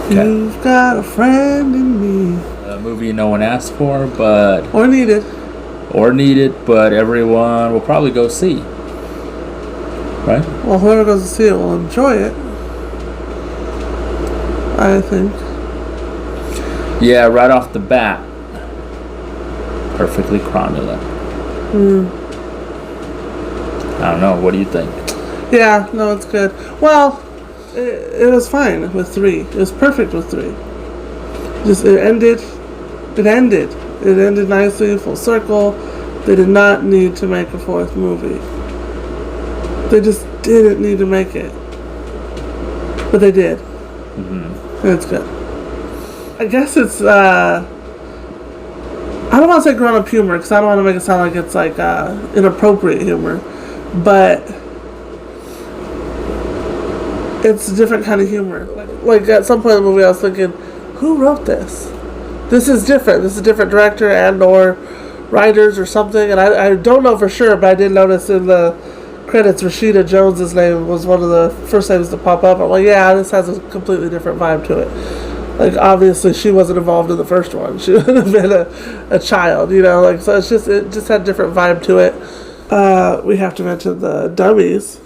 Okay. You've got a friend in me. A movie no one asked for, but Or needed. but everyone will probably go see. Right? Well, whoever goes to see it will enjoy it. I think. Yeah, right off the bat. Perfectly cromulent. I don't know. What do you think? Yeah, no, it's good. Well, it was fine with 3. It was perfect with 3. It ended. It ended nicely, full circle. They did not need to make a 4th movie. They just didn't need to make it. But they did. And it's good. I guess it's, I don't want to say grown-up humor, because I don't want to make it sound like it's, like, inappropriate humor. But it's a different kind of humor. Like at some point in the movie I was thinking, who wrote this? This is different. This is a different director and or writers or something. And I don't know for sure, but I did notice in the credits Rashida Jones's name was one of the first names to pop up. I'm like, yeah, this has a completely different vibe to it. Like, obviously she wasn't involved in the first one. She would have been a child, you know, like, so it just had a different vibe to it. We have to mention the dummies,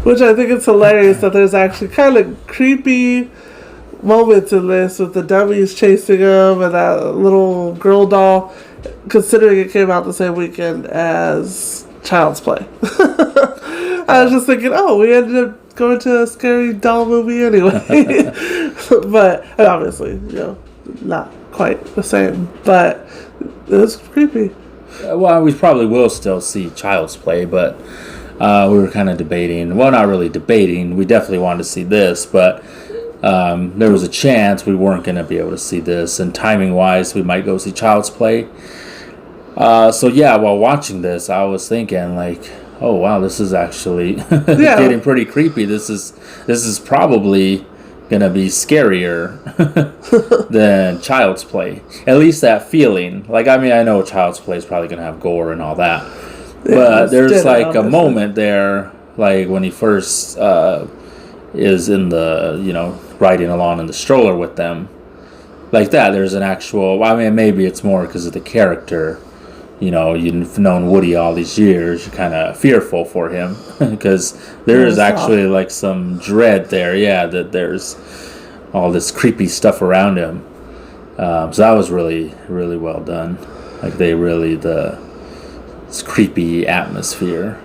which I think it's hilarious that there's actually kind of creepy moments in this with the dummies chasing them and that little girl doll, considering it came out the same weekend as Child's Play. I was just thinking, oh, we ended up going to a scary doll movie anyway. But, and obviously, you know, not quite the same, but it was creepy. Well, we probably will still see Child's Play, but we were kind of debating. Well, not really debating. We definitely wanted to see this, but there was a chance we weren't going to be able to see this. And timing-wise, we might go see Child's Play. So, yeah, while watching this, I was thinking, like, oh, wow, this is actually getting pretty creepy. This is probably going to be scarier than Child's Play. At least that feeling. Like, I mean, I know Child's Play is probably going to have gore and all that. But there's like a moment there, like when he first is in the, you know, riding along in the stroller with them. Like that, there's an actual, I mean, maybe it's more because of the character. You know, you've known Woody all these years. You're kind of fearful for him because there is actually like some dread there. Yeah, that there's all this creepy stuff around him. So that was really, really well done. Like they really, this creepy atmosphere.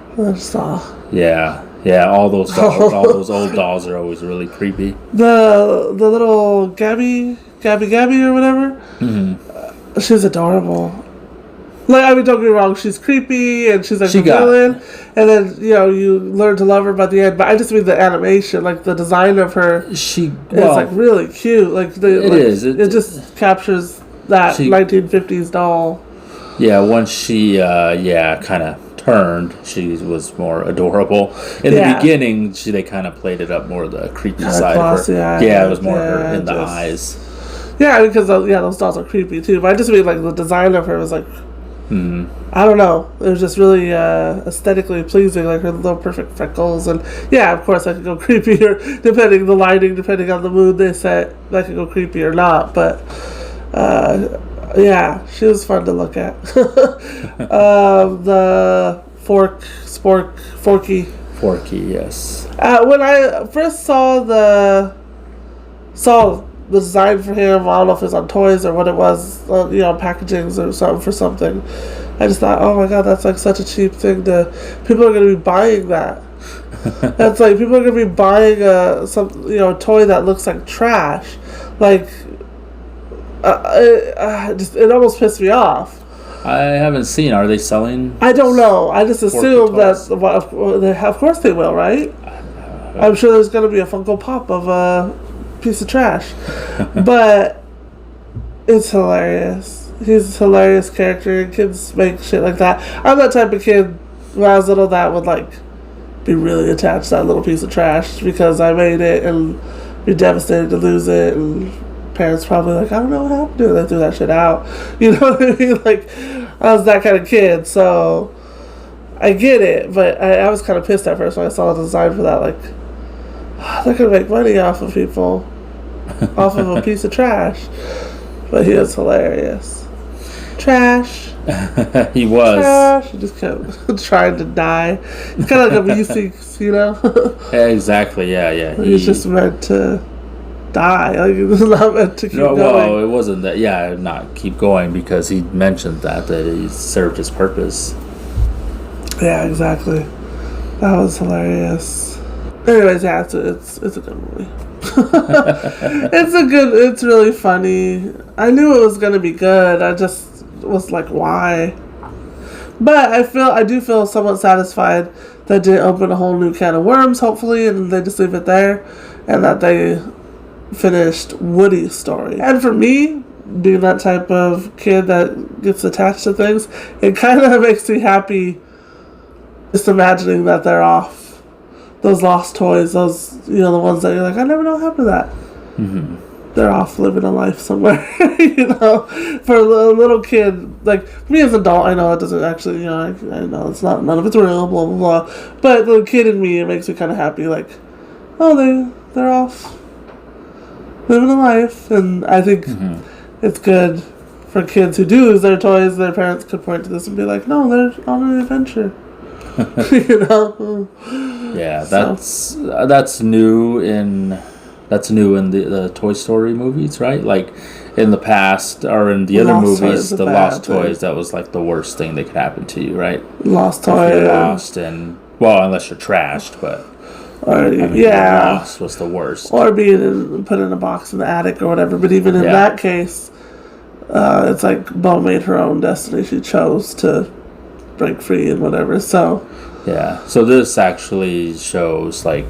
Yeah. All those dolls, all those old dolls are always really creepy. The little Gabby or whatever. Mm-hmm. She's adorable. Like, I mean, don't get me wrong, she's creepy and she's like a villain, and then, you know, you learn to love her by the end. But I just mean the animation, like the design of her, is like really cute. Like it just captures that 1950s doll. Yeah, once she kind of turned, she was more adorable. In the beginning, they kind of played it up more the creepy side of her. Yeah, it was more her in the eyes. Yeah, because those dolls are creepy too. But I just mean like the design of her was like. I don't know. It was just really aesthetically pleasing, like her little perfect freckles, and yeah, of course, that could go creepier depending the lighting, depending on the mood they set. That could go creepy or not, but yeah, she was fun to look at. The Forky, yes. When I first saw the design for him, I don't know if it was on toys or what it was, you know, packagings or something for something. I just thought, oh my god, that's like such a cheap thing people are going to be buying that. That's like, people are going to be buying a toy that looks like trash. Like, it almost pissed me off. I haven't seen. Are they selling? I don't know. I just assume that, of course they will, right? I'm sure there's going to be a Funko Pop of a piece of trash. But it's hilarious. He's a hilarious character. Kids make shit like that. I'm that type of kid when I was little that would like be really attached to that little piece of trash because I made it and be devastated to lose it, and parents probably like, I don't know what happened to it. They threw that shit out. You know what I mean? Like, I was that kind of kid, so I get it, but I was kind of pissed at first when I saw the design for that. Like, they're gonna make money off of people. off of a piece of trash. But he was hilarious. Trash. He was. Trash. He just kept trying to die. It's kind of like a V6, you know? Yeah, exactly, yeah. He's just meant to die. Like, he was not meant to keep going. Well, it wasn't that, not keep going, because he mentioned that he served his purpose. Yeah, exactly. That was hilarious. Anyways, yeah, it's a good movie. It's really funny. I knew it was gonna be good. I just was like, why? But I do feel somewhat satisfied that did open a whole new can of worms, hopefully, and they just leave it there, and that they finished Woody's story. And for me, being that type of kid that gets attached to things, it kind of makes me happy just imagining that they're off. Those lost toys, those, the ones that you're like, I never know what happened to that. Mm-hmm. They're off living a life somewhere, For a little kid, like me as an adult, I know it doesn't actually, I know it's not, none of it's real, blah, blah, blah. But the kid in me, it makes me kind of happy, like, oh, they're off living a life. And I think it's good for kids who do lose their toys. Their parents could point to this and be like, no, they're on an adventure. Yeah, that's new in the Toy Story movies, right? Like in the past or in the other movies, the Lost Toys, that was like the worst thing that could happen to you, right? Lost toy, if you're lost, and unless you're trashed, but lost was the worst, or being put in a box in the attic or whatever. But even in that case, it's like Bo made her own destiny. She chose to break free and whatever. So this actually shows like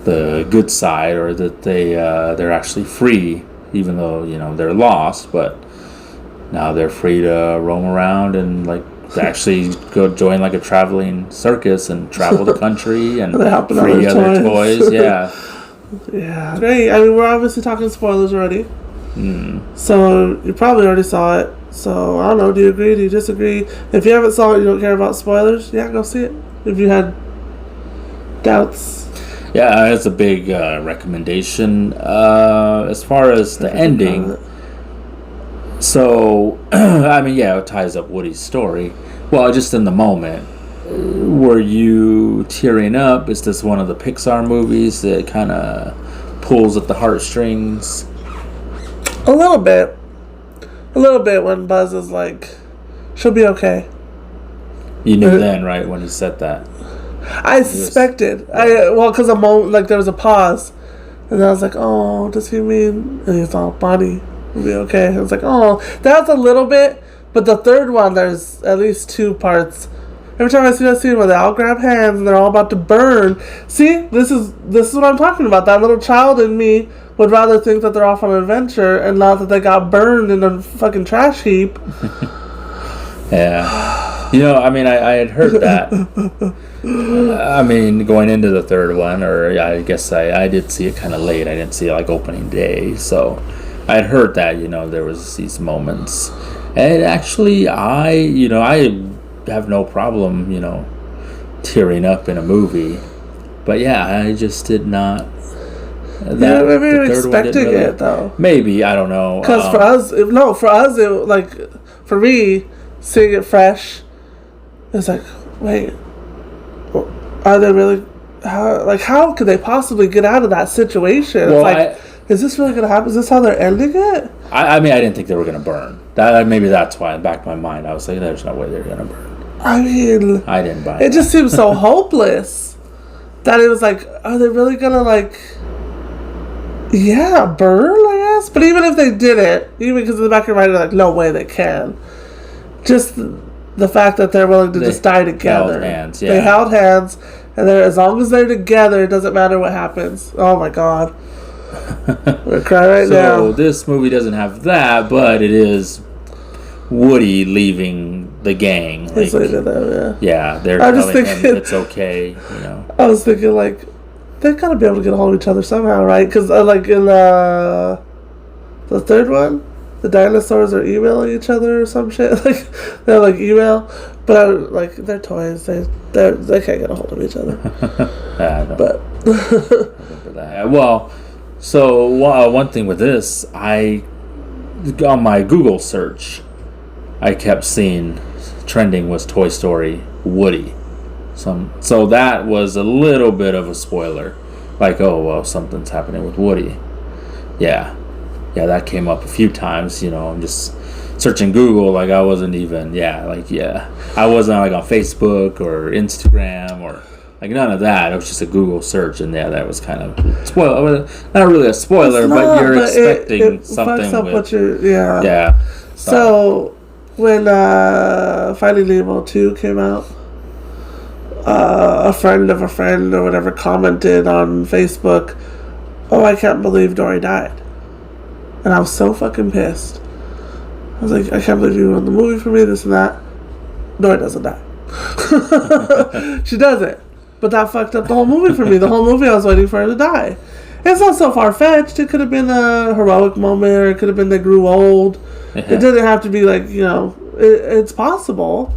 the good side, or that they're actually free, even though they're lost, but now they're free to roam around and like actually go join like a traveling circus and travel the country and free other toys. Yeah Great. I mean, we're obviously talking spoilers already. So you probably already saw it. So, I don't know, do you agree? Do you disagree? If you haven't saw it, you don't care about spoilers, go see it. If you had doubts. Yeah, it's a big recommendation. As far as the ending, so, I mean, it ties up Woody's story. Well, just in the moment, were you tearing up? Is this one of the Pixar movies that kind of pulls at the heartstrings? A little bit when Buzz is like, she'll be okay. You knew then, right, when he said that? I suspected. Because a moment, like there was a pause, and I was like, oh, does he mean? And he's all, Bonnie will be okay. I was like, oh, that's a little bit, but the third one, there's at least two parts. Every time I see that scene where they all grab hands and they're all about to burn, see, this is what I'm talking about. That little child in me would rather think that they're off on an adventure and not that they got burned in a fucking trash heap. Yeah. I mean, I had heard that. I mean, going into the third one, or I guess I did see it kind of late. I didn't see it like opening day. So I had heard that, there was these moments. And actually, I have no problem, tearing up in a movie. But I just did not. Maybe you're expecting it though. Maybe, I don't know. Because for us, for me, seeing it fresh, it's like, wait, are they really? How could they possibly get out of that situation? Well, it's like, is this really going to happen? Is this how they're ending it? I mean, I didn't think they were going to burn. Maybe that's why in the back of my mind I was like, there's no way they're going to burn. I mean, I didn't buy it. It just seems so hopeless that it was like, are they really going to burn, I guess? But even if they did it, even because in the back of your mind, you're like, no way they can. Just the fact that they're willing to just die together. Held hands, They held hands, and as long as they're together, it doesn't matter what happens. Oh my God. I'm going to cry right now. So this movie doesn't have that, but it is Woody leaving the gang. He's leaving them, yeah. They're telling him it's okay, I was thinking, they've got to be able to get a hold of each other somehow, right? Because, in the third one, the dinosaurs are emailing each other or some shit. They're email, but they're toys. They can't get a hold of each other. I don't but remember that. Well, So one thing with this, I on my Google search, I kept seeing trending was Toy Story Woody. So that was a little bit of a spoiler. Like, oh, well, something's happening with Woody. Yeah. Yeah, that came up a few times. I'm just searching Google. Like, I wasn't even, I wasn't like on Facebook or Instagram or like none of that. It was just a Google search. And that was kind of spoiler. Not really a spoiler, but you're expecting it something fucks up with. What yeah. Yeah. So when Finding Nemo 2 came out, a friend of a friend or whatever commented on Facebook, "Oh, I can't believe Dory died." And I was so fucking pissed. I was like, "I can't believe you ruined the movie for me, this and that." Dory doesn't die. She doesn't. But that fucked up the whole movie for me. The whole movie I was waiting for her to die. It's not so far-fetched. It could have been a heroic moment, or it could have been they grew old. It didn't have to be like, it's possible.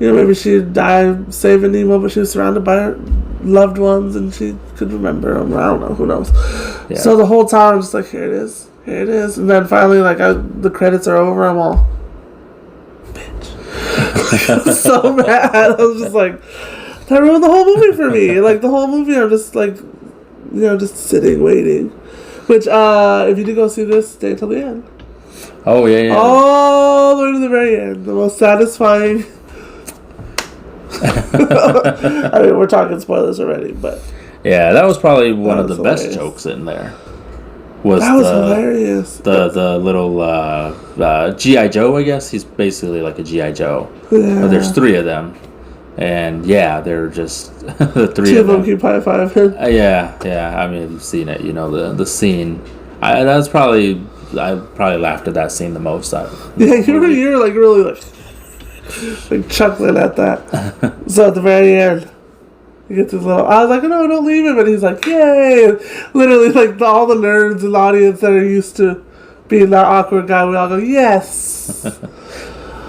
Maybe she died saving Nemo, but she was surrounded by her loved ones and she could remember them. I don't know. Who knows? Yeah. So the whole time I'm just like, here it is. Here it is. And then finally, the credits are over. I'm all, bitch. So mad. I was just like, that ruined the whole movie for me. Like, the whole movie, I'm just like, just sitting, waiting. Which, if you do go see this, stay till the end. Oh, yeah. All the way to the very end. The most satisfying. I mean, we're talking spoilers already, but yeah, that was probably one of the best jokes in there. That was hilarious. The little G.I. Joe, I guess he's basically like a G.I. Joe. Yeah. But there's 3 of them, and yeah, they're just the 3 Two of them. keep high fiving. Yeah. I mean, you've seen it. The scene. I probably laughed at that scene the most. You're like really like chuckling at that. So at the very end, he gets his little. I was like, no, don't leave him. And he's like, yay! And literally, like all the nerds in the audience that are used to being that awkward guy, we all go, yes.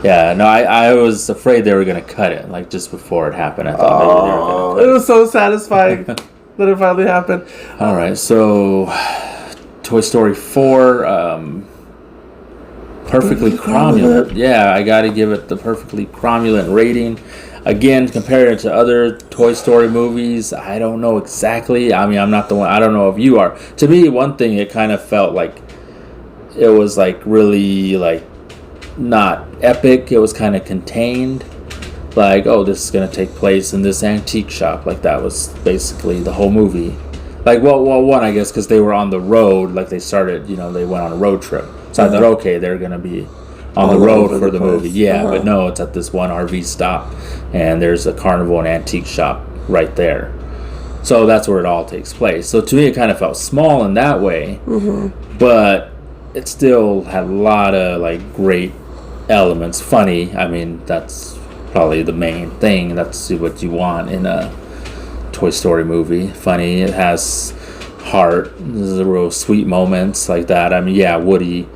Yeah, no, I was afraid they were gonna cut it like just before it happened. I thought maybe they were gonna cut it. It was so satisfying that it finally happened. All right, so Toy Story 4. Perfectly cromulent. Yeah, I got to give it the perfectly cromulent rating. Again, compared to other Toy Story movies, I don't know exactly. I mean, I'm not the one. I don't know if you are. To me, one thing, it kind of felt like it was like really like not epic. It was kind of contained. Like, oh, this is going to take place in this antique shop. Like, that was basically the whole movie. Like, well, one, I guess, because they were on the road. Like, they started, they went on a road trip. So I thought, okay, they're going to be on the road for the movie. Yeah, but no, it's at this one RV stop. And there's a carnival and antique shop right there. So that's where it all takes place. So to me, it kind of felt small in that way. Mm-hmm. But it still had a lot of, like, great elements. Funny. I mean, that's probably the main thing. That's what you want in a Toy Story movie. Funny. It has heart. There's real sweet moments like that. I mean, yeah, Woody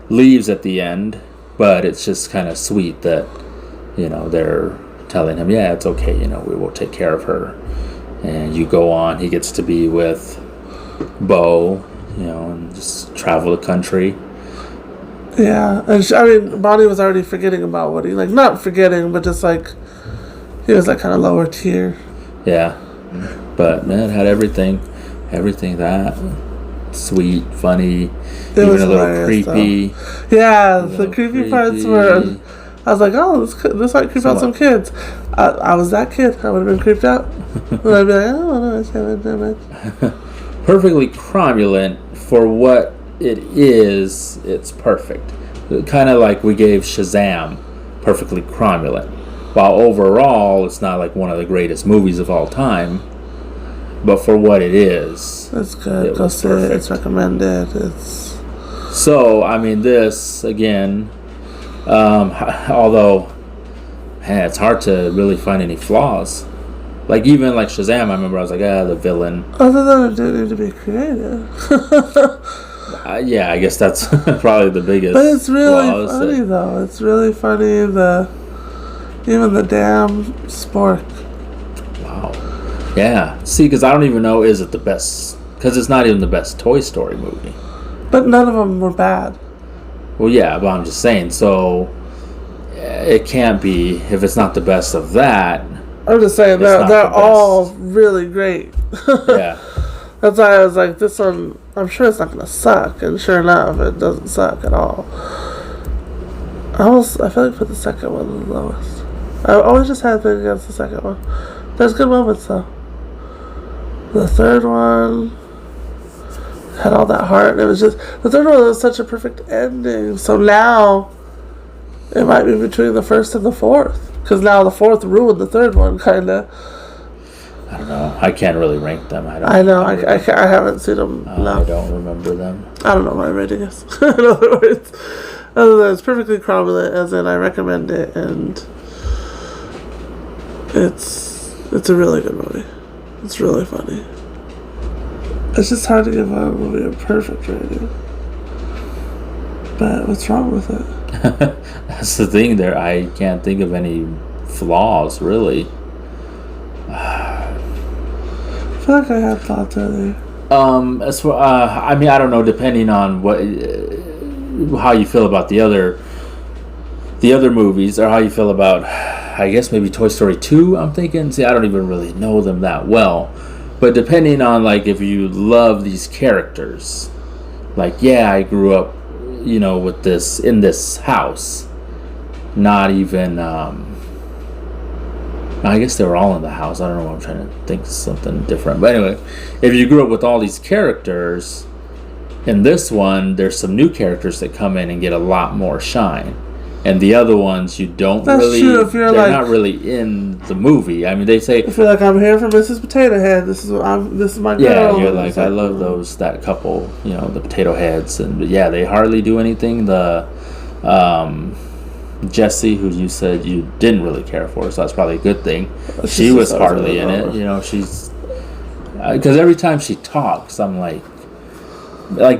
leaves at the end, but it's just kind of sweet that they're telling him, yeah, it's okay, we will take care of her, and you go on. He gets to be with Bo, and just travel the country. Yeah, and Bonnie was already forgetting about Woody, like not forgetting, but just like he was like kind of lower tier. Yeah, but man, it had everything that sweet, funny, even a little creepy. Though. Yeah, the creepy parts were. I was like, oh, this might creep out some kids. I was that kid. I would have been creeped out. And I'd be like, oh no, I can't do it. Perfectly cromulent for what it is. It's perfect. Kind of like we gave Shazam perfectly cromulent. While overall, it's not like one of the greatest movies of all time. But for what it is, it's good. Go see it. It's recommended. So, I mean, this again. Although, man, it's hard to really find any flaws. Like even like Shazam, I remember I was like, the villain. Other than it didn't need to be creative. Yeah, I guess that's probably the biggest. But it's really funny though. It's really funny. Even the damn spork. Wow. Yeah. See, because I don't even know, is it the best because it's not even the best Toy Story movie. But none of them were bad. Well, yeah, but I'm just saying. So it can't be if it's not the best of that. I'm just saying they're all really great. Yeah. That's why I was like, this one, I'm sure it's not going to suck. And sure enough, it doesn't suck at all. I feel like I put the second one the lowest. I always just had a thing against the second one. There's good moments, though. The third one had all that heart. And it was just, the third one was such a perfect ending. So now, it might be between the first and the fourth. Because now the fourth ruined the third one, kind of. I don't know. I can't really rank them. I know. I haven't seen them. No. I don't remember them. I don't know what my rating is. In other words, other than it's perfectly cromulent, as in I recommend it, and it's a really good movie. It's really funny. It's just hard to give a movie a perfect rating. But what's wrong with it? That's the thing. There, I can't think of any flaws really. I feel like I had thoughts earlier. As for, I mean, I don't know. Depending on how you feel about the other movies, or how you feel about, I guess maybe Toy Story 2. I'm thinking. See, I don't even really know them that well, but depending on like if you love these characters, like yeah, I grew up, with this in this house. Not even. I guess they were all in the house. I don't know. I'm trying to think of something different. But anyway, if you grew up with all these characters, in this one, there's some new characters that come in and get a lot more shine. And the other ones, you don't That's really... true. If you're they're not really in the movie. I mean, they say... If you're like, I'm here for Mrs. Potato Head. This is my girl. Yeah, you're like, I love that couple, the Potato Heads. And yeah, they hardly do anything. The... Jessie, who you said you didn't really care for, so that's probably a good thing. She was hardly in it. She's because every time she talks, I'm like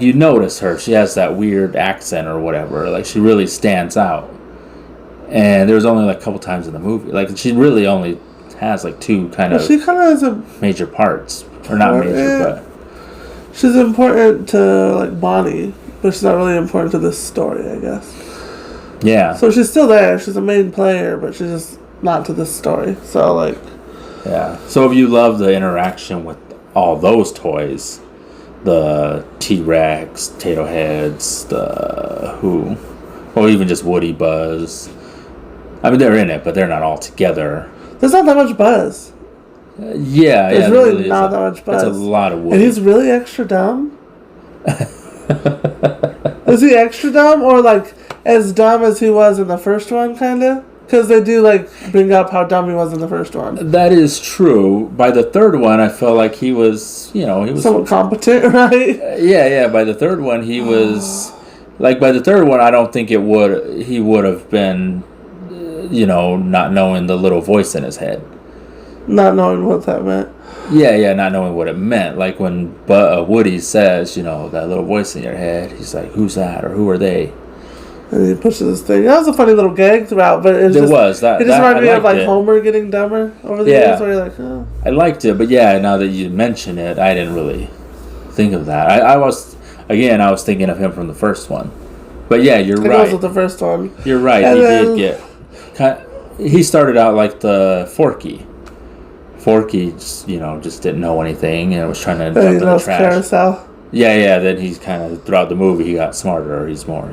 you notice her. She has that weird accent or whatever. Like she really stands out. And there's only like a couple times in the movie. Like she really only has like two kind of has a major parts, or not major, but she's important to like Bonnie, but she's not really important to this story, I guess. Yeah. So she's still there. She's a main player, but she's just not to this story. So, like... Yeah. So if you love the interaction with all those toys, the T-Rex, Potato Heads, or even just Woody, Buzz. I mean, they're in it, but they're not all together. There's not that much Buzz. There's really not that much Buzz. It's a lot of Woody. And he's really extra dumb? Is he extra dumb, or, like... as dumb as he was in the first one, kind of? Because they do, like, bring up how dumb he was in the first one. That is true. By the third one, I felt like he was, he was... somewhat competent, right? Yeah. By the third one, he was... by the third one, I don't think he would have been, not knowing the little voice in his head. Not knowing what that meant. Yeah, not knowing what it meant. Like when Woody says, that little voice in your head, he's like, who's that? Or who are they? And he pushes his thing. That was a funny little gag throughout, but it just reminded me of like Homer getting dumber over the years, where you're like, oh. I liked it, but yeah, now that you mention it, I didn't really think of that. I was thinking of him from the first one. But yeah, you're right. It was with the first one. You're right. And he did get... he started out like the Forky. Forky, just didn't know anything and was trying to jump in the trash. Carousel. Yeah, then he's kind of, throughout the movie, he got smarter. He's more,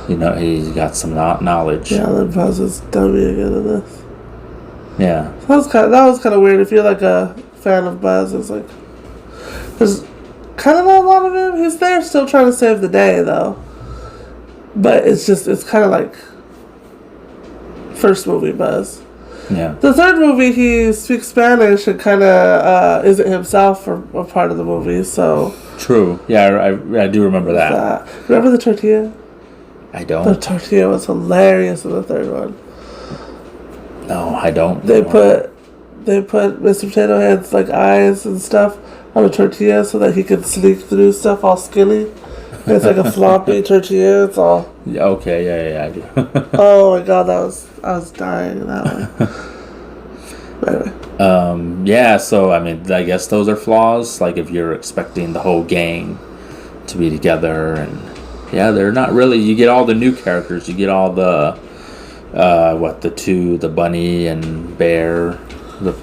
he's got some knowledge. Yeah, then Buzz is dummy again in this. Yeah. That was kind of weird. If you're like a fan of Buzz, it's like there's kind of not a lot of him. He's there still trying to save the day, though. But it's kind of like first movie Buzz. Yeah. The third movie, he speaks Spanish and kind of isn't himself for a part of the movie, so... True. Yeah, I do remember that. Remember the tortilla? I don't. The tortilla was hilarious in the third one. No, I don't. They put Mr. Potato Head's like eyes and stuff on a tortilla so that he could sneak through stuff all skinny. It's like a floppy tortilla. It's all... Okay, yeah, I do. Oh my god, I was dying in that one. Anyway. Yeah, so I mean, I guess those are flaws. Like if you're expecting the whole gang to be together, and yeah, they're not really. You get all the new characters. You get all the the bunny and bear, the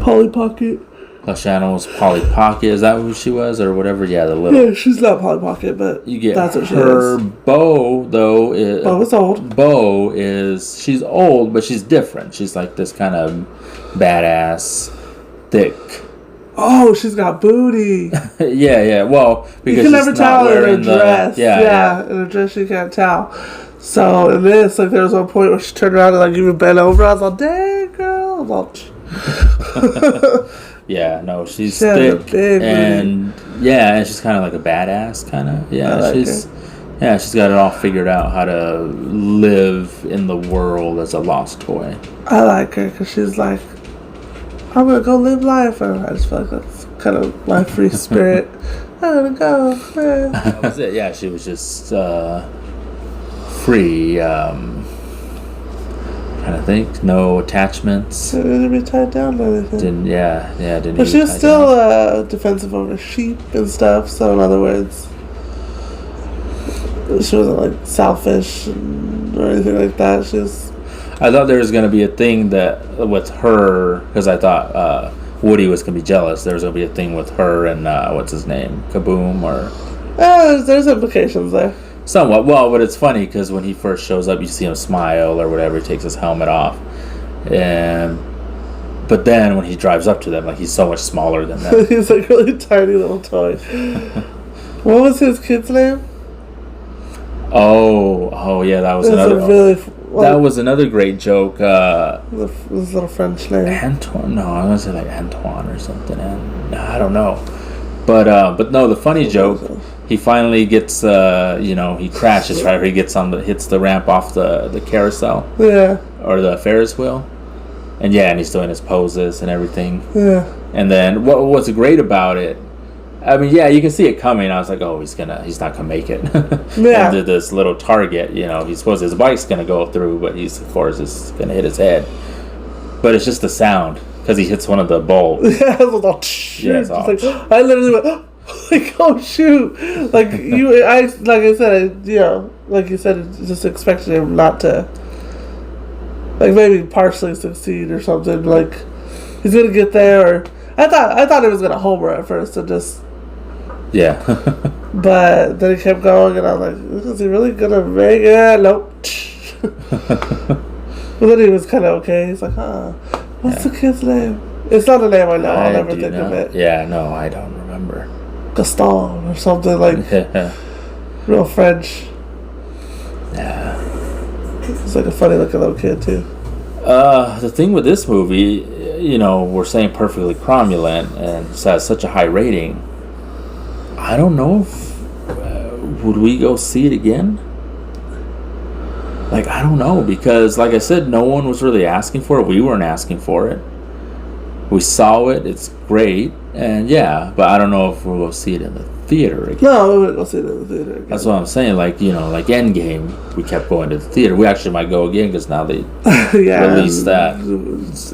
Polly Pocket. plush animals. Polly Pocket, is that who she was or whatever? Yeah, the little. Yeah, she's not Polly Pocket, but You get that's what she her. is. Bo though. Bo is old. Bo is she's old, but she's different. She's like this kind of badass, thick. Oh, she's got booty. Yeah. Well, because You can never she's not tell in her wearing dress. Yeah. In her dress you can't tell. So in this, like, there was one point where she turned around and like even bent over. I was like, "Dang, girl!" I was like, Yeah, no, she's She has a thick big and and she's kind of like a badass kind of. Yeah, I like she's she's got it all figured out how to live in the world as a lost toy. I like her because she's like, I'm gonna go live life, and I just feel like that's kind of my free spirit. I'm gonna go. That was it. Yeah, she was just free. Trying to think, no attachments. Didn't be tied down by anything. Didn't. But even she was tie still down. defensive over sheep and stuff. So in other words, she wasn't like selfish or anything like that. She was. I thought there was going to be a thing that with her, because I thought Woody was going to be jealous. There was going to be a thing with her and what's his name, Kaboom or There's implications there. somewhat. Well, but it's funny because when he first shows up, you see him smile or whatever. He takes his helmet off, but then when he drives up to them, like he's so much smaller than them. He's like really tiny little toy. What was his kid's name? Oh yeah, that was It was another. a really That was another great joke. his little French name. Antoine? No, I was gonna say like Antoine or something. And I don't know. But no, the funny joke. He finally gets, he crashes right. Or he gets hits the ramp off the carousel. Yeah. Or the Ferris wheel. And he's doing his poses and everything. Yeah. And then what's great about it? I mean, you can see it coming. I was like, oh, he's not gonna make it. Yeah. Into this little target, he's supposed his bike's gonna go through, but he's of course is gonna hit his head. But it's just the sound because he hits one of the bulbs. Yeah, it was all it's all like, I literally went like, oh shoot! Like like you said, I just expected him not to, like maybe partially succeed or something. Like he's gonna get there, or I thought he was gonna homer at first and just. Yeah. But then he kept going, and I was like, is he really gonna make it? Nope. But then he was kind of okay. He's like, what's the kid's name? It's not a name I know. I'll never think of it. Yeah, no, I don't remember. Gaston or something like real French. Yeah. He's like a funny looking little kid too. The thing with this movie, we're saying perfectly cromulent and it has such a high rating. I don't know if would we go see it again? Like, I don't know, because like I said, no one was really asking for it. We weren't asking for it. We saw it. It's great, and but I don't know if we'll go see it in the theater again. No, we wouldn't go see it in the theater again. That's what I'm saying. Like, like Endgame, we kept going to the theater. We actually might go again because now they released that.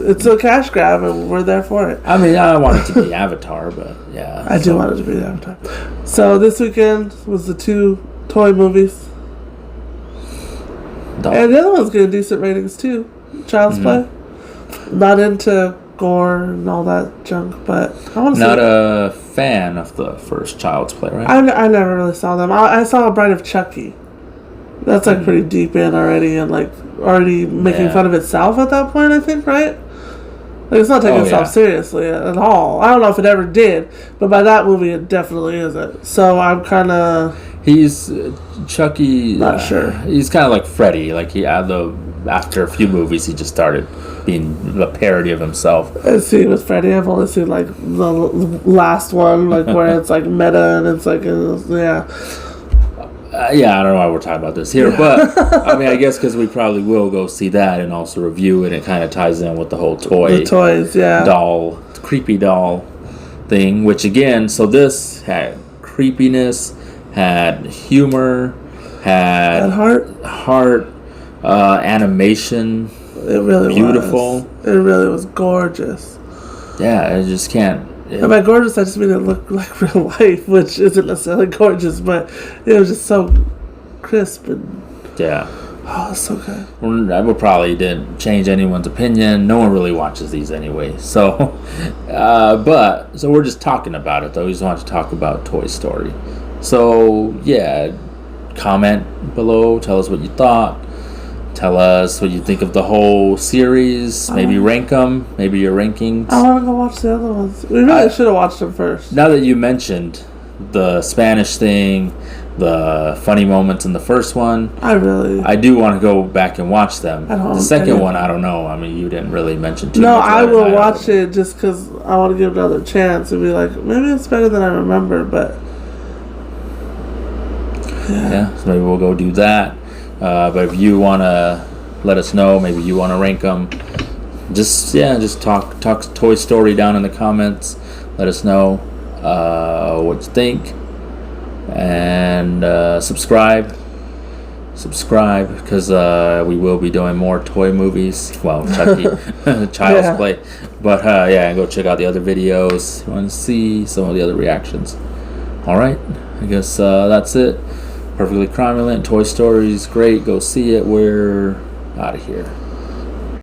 It's a cash grab, and we're there for it. I mean, I want it to be Avatar, but yeah. I do want it to be Avatar. So this weekend was the 2 toy movies. And the other one's getting decent ratings too. Child's Play. Not into gore and all that junk, but I want to see it. Not a fan of the first Child's Play, right? I never really saw them. I saw Bride of Chucky. That's like pretty deep in already, and like already making fun of itself at that point, I think, right? Like, it's not taking itself seriously at all. I don't know if it ever did, but by that movie it definitely isn't. So I'm kind of... He's Chucky. Not sure. He's kind of like Freddy. Like after a few movies, he just started being a parody of himself. I've seen with Freddy. I've only seen like the last one, like where it's like meta and it's like I don't know why we're talking about this here, but I mean, I guess because we probably will go see that and also review it. It kind of ties in with the whole the toys, doll, creepy doll thing. Which again, so this had creepiness. Had humor, had heart, animation. It really beautiful. was. It really was gorgeous. Yeah, I just can't. And by gorgeous, I just mean it looked like real life, which isn't necessarily gorgeous, but it was just so crisp and Yeah. oh, it's so good. I would probably didn't change anyone's opinion. No one really watches these anyway. So, so we're just talking about it though. We just want to talk about Toy Story. So yeah, comment below. Tell us what you thought. Tell us what you think of the whole series. Maybe rank them. Maybe your rankings. I want to go watch the other ones. We really should have watched them first. Now that you mentioned the Spanish thing, the funny moments in the first one, I do want to go back and watch them. The second one, I don't know. I mean, you didn't really mention too much. No, I will watch it just because I want to give it another chance and be like, maybe it's better than I remember, but yeah, so maybe we'll go do that. But if you want to let us know, maybe you want to rank them, just talk Toy Story down in the comments. Let us know what you think, and subscribe because we will be doing more toy movies. Well, Chucky, Child's Play, but go check out the other videos. You want to see some of the other reactions. All right, I guess that's it. Perfectly Cromulent, Toy Story is great. Go see it. We're out of here.